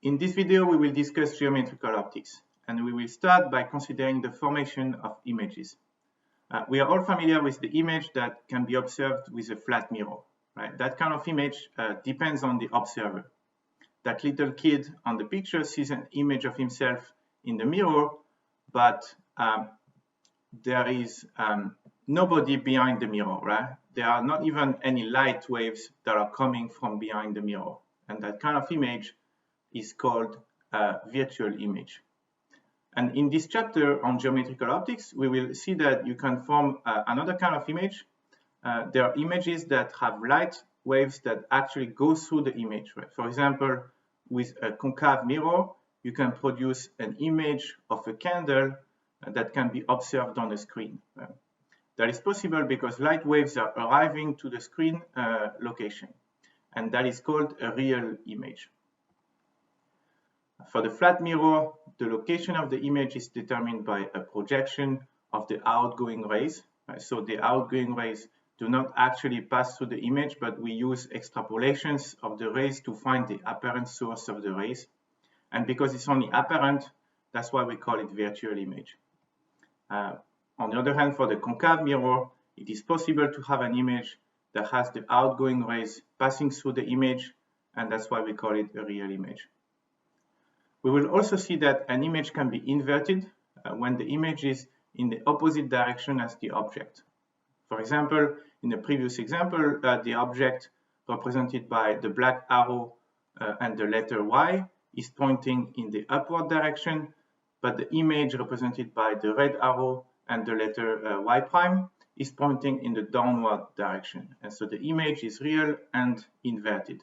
In this video, we will discuss geometrical optics, and we will start by considering the formation of images. We are all familiar with the image that can be observed with a flat mirror, right? That kind of image depends on the observer. That little kid on the picture sees an image of himself in the mirror, but there is nobody behind the mirror, right? There are not even any light waves that are coming from behind the mirror, and that kind of image is called a virtual image. And in this chapter on geometrical optics, we will see that you can form another kind of image. There are images that have light waves that actually go through the image, right? For example, with a concave mirror, you can produce an image of a candle that can be observed on a screen. That is possible because light waves are arriving to the screen location, and that is called a real image. For the flat mirror, the location of the image is determined by a projection of the outgoing rays. So the outgoing rays do not actually pass through the image, but we use extrapolations of the rays to find the apparent source of the rays. And because it's only apparent, that's why we call it virtual image. On the other hand, for the concave mirror, it is possible to have an image that has the outgoing rays passing through the image, and that's why we call it a real image. We will also see that an image can be inverted when the image is in the opposite direction as the object. For example, in the previous example, the object represented by the black arrow and the letter Y is pointing in the upward direction, but the image represented by the red arrow and the letter Y prime is pointing in the downward direction. And so the image is real and inverted.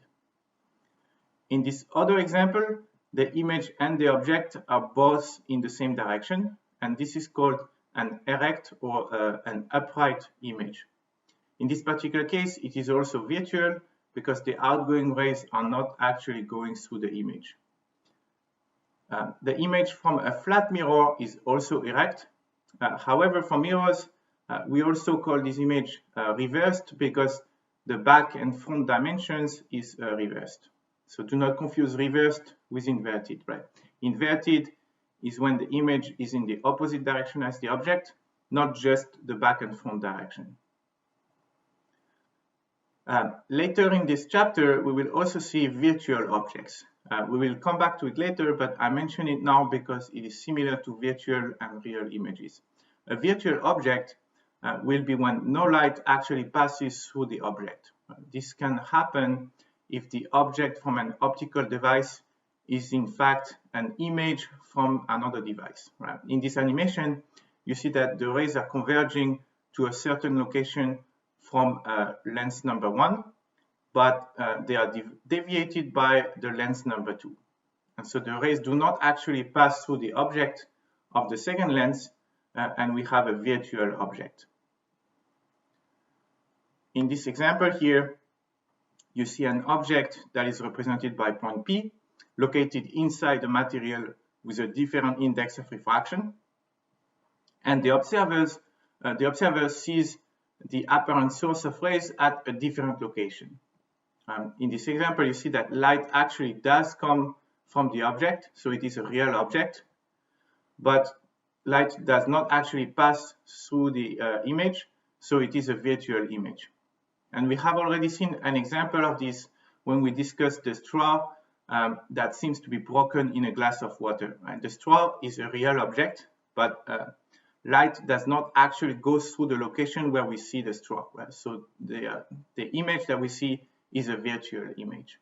In this other example, the image and the object are both in the same direction, and this is called an erect or an upright image. In this particular case, it is also virtual because the outgoing rays are not actually going through the image. The image from a flat mirror is also erect. However, for mirrors, we also call this image reversed because the back and front dimensions is reversed. So do not confuse reversed with inverted, right? Inverted is when the image is in the opposite direction as the object, not just the back and front direction. Later in this chapter, we will also see virtual objects. We will come back to it later, but I mention it now because it is similar to virtual and real images. A virtual object will be when no light actually passes through the object. This can happen if the object from an optical device is in fact an image from another device. Right? In this animation, you see that the rays are converging to a certain location from lens number 1, but they are deviated by the lens number 2. And so the rays do not actually pass through the object of the second lens, and we have a virtual object. In this example here, you see an object that is represented by point P, located inside the material with a different index of refraction. And the observer sees the apparent source of rays at a different location. In this example, you see that light actually does come from the object, so it is a real object, but light does not actually pass through the image, so it is a virtual image. And we have already seen an example of this when we discussed the straw that seems to be broken in a glass of water. Right? The straw is a real object, but light does not actually go through the location where we see the straw. Right? So the image that we see is a virtual image.